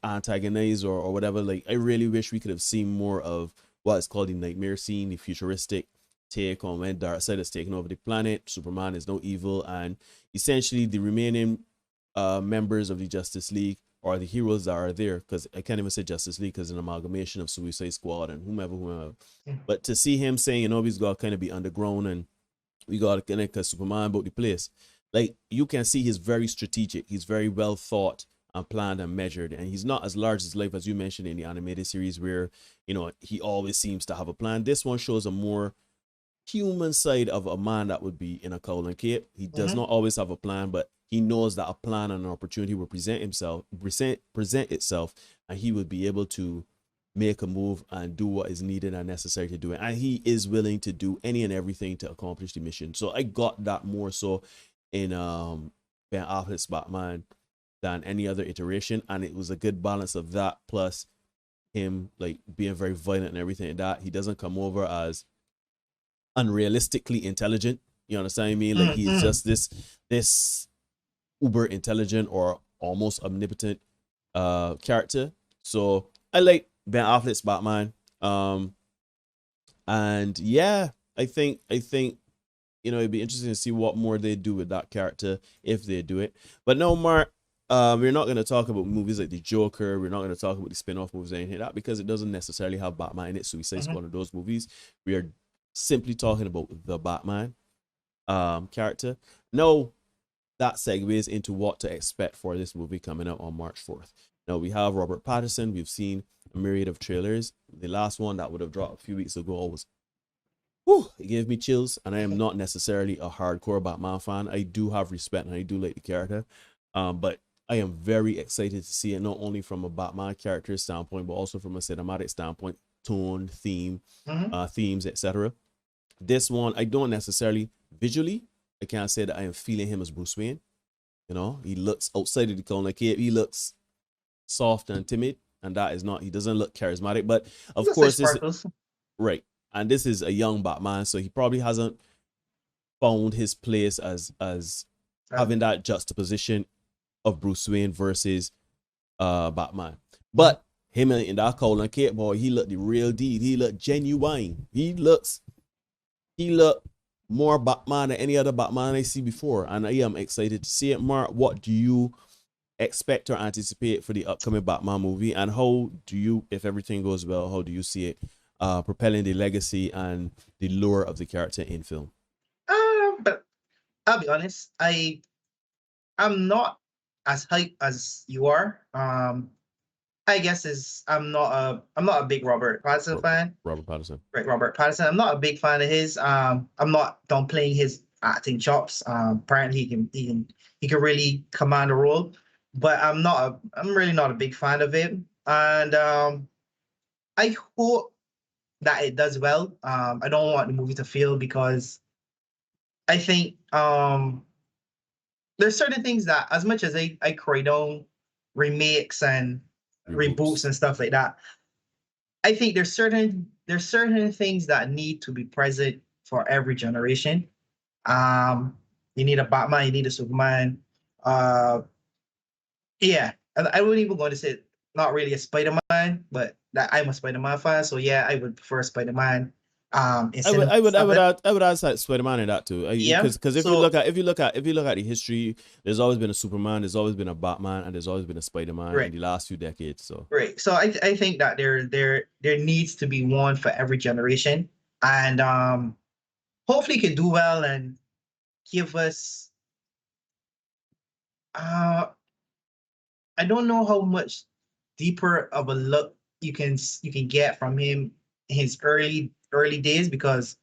antagonize or whatever. Like, I really wish we could have seen more of what is called the nightmare scene, the futuristic take on when Darkseid is taking over the planet. Superman is no evil, and essentially the remaining members of the Justice League or the heroes that are there, because I can't even say Justice League because it's an amalgamation of Suicide Squad and whomever. But to see him saying, he's got to kind of be underground and we got to connect because Superman about the place. Like, you can see he's very strategic. He's very well thought and planned and measured. And he's not as large as life as you mentioned in the animated series where, he always seems to have a plan. This one shows a more human side of a man that would be in a cowl and cape. He does not always have a plan, but he knows that a plan and an opportunity will present itself, and he would be able to make a move and do what is needed and necessary to do it. And he is willing to do any and everything to accomplish the mission. So I got that more so in Ben Affleck's Batman than any other iteration, and it was a good balance of that plus him like being very violent and everything like that. He doesn't come over as unrealistically intelligent. You understand what I mean? Like he's just this uber intelligent or almost omnipotent character. So I like Ben Affleck's Batman. And yeah, I think it'd be interesting to see what more they do with that character if they do it. But no, Mark, we're not going to talk about movies like the Joker. We're not going to talk about the spin-off movies or anything like that because it doesn't necessarily have Batman in it. Suicide Squad of those movies. We are simply talking about the Batman character. No, that segues into what to expect for this movie coming out on March 4th. Now we have Robert Patterson. We've seen a myriad of trailers. The last one that would have dropped a few weeks ago was, it gave me chills. And I am not necessarily a hardcore Batman fan. I do have respect and I do like the character. But I am very excited to see it, not only from a Batman character standpoint, but also from a cinematic standpoint, tone, themes, etc. This one, I don't necessarily visually, I can't say that I am feeling him as Bruce Wayne. You know, he looks outside of the corner cape. He looks soft and timid, and that is not. He doesn't look charismatic. But of course, right. And this is a young Batman, so he probably hasn't found his place as having that juxtaposition of Bruce Wayne versus Batman. But him in that collar cape, boy, he looked the real deal. He looked genuine. He looked more Batman than any other Batman I see before, and I am excited to see it. Mark, what do you expect or anticipate for the upcoming Batman movie, and how do you, if everything goes well, how do you see it propelling the legacy and the lure of the character in film? But I'll be honest, I'm not as hyped as you are. I guess I'm not a big Robert Pattinson fan. Robert Pattinson. Right, Robert Pattinson. I'm not a big fan of his. I'm not downplaying his acting chops. Apparently he can really command a role, but I'm really not a big fan of him. And I hope that it does well. I don't want the movie to fail because I think there's certain things that, as much as I cry down remakes and reboots and stuff like that, I think there's certain things that need to be present for every generation. You need a Batman, you need a Superman. Yeah, I wouldn't even go to say not really a Spider-Man, but that I'm a Spider-Man fan, so yeah, I would prefer Spider-Man. I would add Spider-Man in that too. Because if you look at the history, there's always been a Superman, there's always been a Batman, and there's always been a Spider-Man in the last few decades. So so I think that there needs to be one for every generation, and hopefully can do well and give us. I don't know how much deeper of a look you can get from him in his early days, because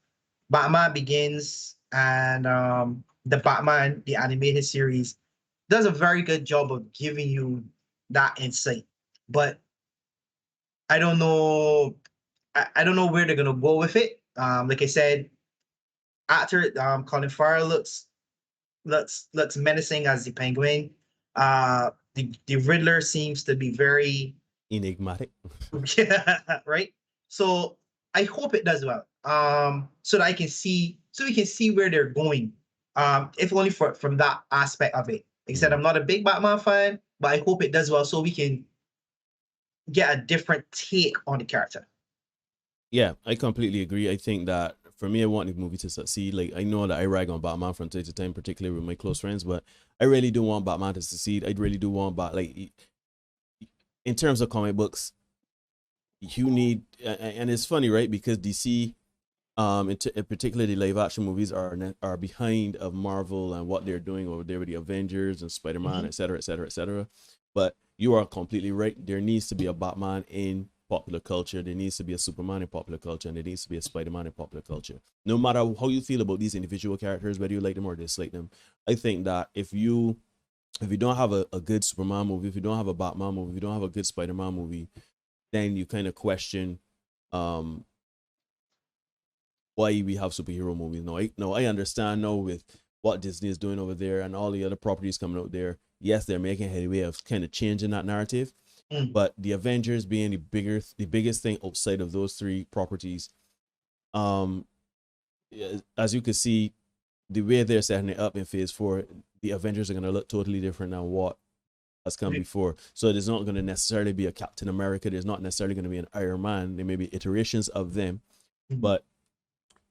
Batman Begins and the Batman, the animated series, does a very good job of giving you that insight. But I don't know where they're gonna go with it. Like I said, actor Colin Farrell looks menacing as the Penguin. The Riddler seems to be very enigmatic. Yeah, right. So I hope it does well. So that we can see where they're going. If only from that aspect of it. Like I said, I'm not a big Batman fan, but I hope it does well so we can get a different take on the character. Yeah, I completely agree. I think that for me, I want the movie to succeed. Like, I know that I rag on Batman from time to time, particularly with my close friends, but I really do want Batman to succeed. I really do want in terms of comic books, you need, and it's funny, right? Because DC, in particular the live action movies are behind of Marvel and what they're doing over there with the Avengers and Spider-Man, et cetera, et cetera, et cetera. But you are completely right. There needs to be a Batman in popular culture. There needs to be a Superman in popular culture, and there needs to be a Spider-Man in popular culture. No matter how you feel about these individual characters, whether you like them or dislike them, I think that if you don't have a good Superman movie, if you don't have a Batman movie, if you don't have a good Spider-Man movie, then you kind of question why we have superhero movies. No, I understand now with what Disney is doing over there and all the other properties coming out there. Yes, they're making headway of kind of changing that narrative. But the Avengers being the biggest thing outside of those three properties, as you can see, the way they're setting it up in Phase 4, the Avengers are going to look totally different than what has come before. So there's not going to necessarily be a Captain America. There's not necessarily going to be an Iron Man. There may be iterations of them, but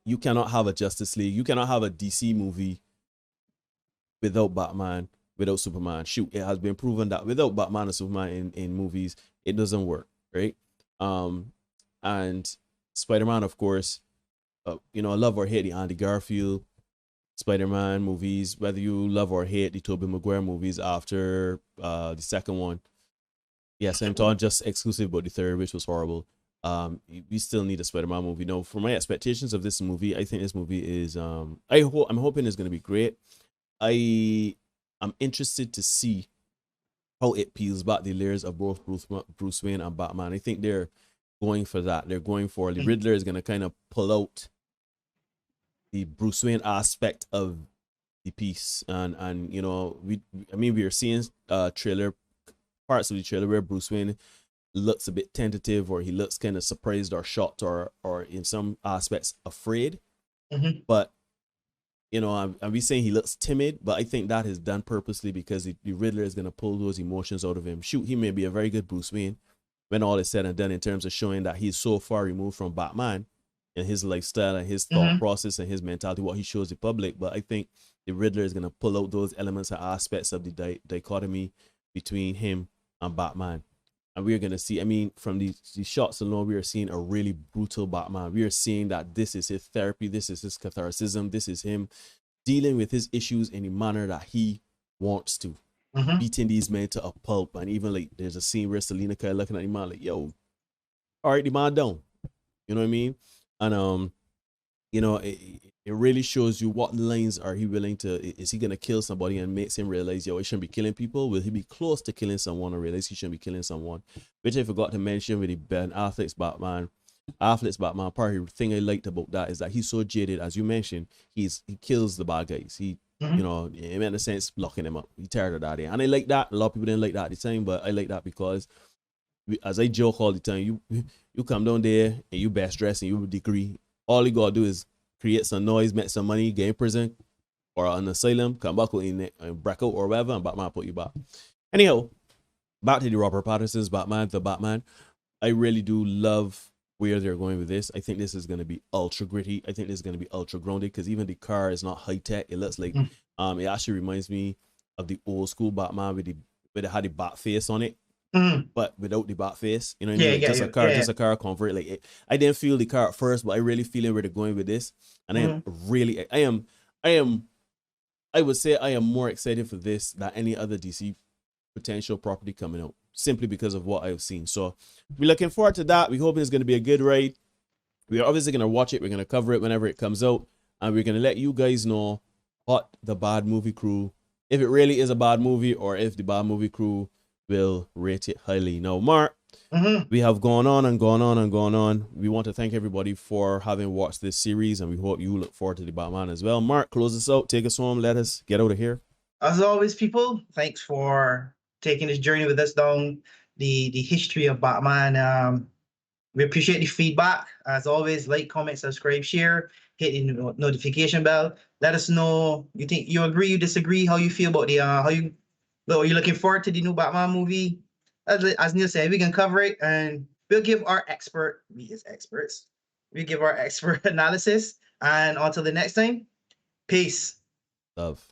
you cannot have a Justice League. You cannot have a DC movie without Batman, without Superman. Shoot, it has been proven that without Batman and Superman in movies, it doesn't work, right? And Spider-Man, of course, you know, I love or hate the Andy Garfield Spider-Man movies, whether you love or hate the Tobey Maguire movies after the second one. Yes, I'm talking just exclusive about the third, which was horrible. We still need a Spider-Man movie. No, for my expectations of this movie, I think this movie is I'm hoping it's gonna be great. I'm interested to see how it peels back the layers of both Bruce Wayne and Batman. I think they're going for that. They're going for the Riddler is gonna kind of pull out the Bruce Wayne aspect of the piece, and you know, we are seeing trailer parts of the trailer where Bruce Wayne looks a bit tentative, or he looks kind of surprised or shocked, or in some aspects afraid. But you know, I'm saying he looks timid, but I think that is done purposely because the Riddler is going to pull those emotions out of him. Shoot, he may be a very good Bruce Wayne when all is said and done, in terms of showing that he's so far removed from Batman and his lifestyle and his thought process and his mentality, what he shows the public. But I think the Riddler is going to pull out those elements and aspects of the dichotomy between him and Batman. And we're going to see, I mean, from these shots alone, we are seeing a really brutal Batman. We are seeing that this is his therapy, this is his catharsis, this is him dealing with his issues in the manner that he wants to, beating these men to a pulp. And even like there's a scene where Selena Kyle looking at the man like, yo, all right, the man down. You know what I mean? And you know, it really shows you what lines are he willing to, is he gonna kill somebody, and makes him realize, yo, he shouldn't be killing people. Will he be close to killing someone and realize he shouldn't be killing someone? Which I forgot to mention with the Ben Affleck's Batman. Part of the thing I liked about that is that he's so jaded, as you mentioned. He kills the bad guys. He you know, in a sense, locking them up. He tired of that, and I like that. A lot of people didn't like that at the time, but I like that because as I joke all the time, you come down there and you best dressed and you have a degree. All you gotta do is create some noise, make some money, get in prison or an asylum, come back in and break out or whatever, and Batman put you back. Anyhow, back to the Robert Patterson's Batman, the Batman. I really do love where they're going with this. I think this is going to be ultra gritty. I think this is going to be ultra grounded, because even the car is not high tech. It looks like it actually reminds me of the old school Batman with it had the bat face on it. But without the bat face, you know what I mean? Like just a car convert. Like it, I didn't feel the car at first, but I really feel where they're going with this, and I would say I am more excited for this than any other DC potential property coming out, simply because of what I've seen. So we're looking forward to that. We hope it's going to be a good ride. We are obviously going to watch it. We're going to cover it whenever it comes out, and we're going to let you guys know what the bad movie crew, if it really is a bad movie, or if the bad movie crew will rate it highly. Now, Mark, we have gone on and gone on and gone on. We want to thank everybody for having watched this series, and we hope you look forward to the Batman as well. Mark, close us out. Take us home. Let us get out of here. As always, people, thanks for taking this journey with us down the history of Batman. We appreciate the feedback. As always, like, comment, subscribe, share, hit the notification bell. Let us know you agree, you disagree, how you feel about the are you looking forward to the new Batman movie? As Neil said, we can cover it, and we'll give our we give our expert analysis. And until the next time, peace. Love.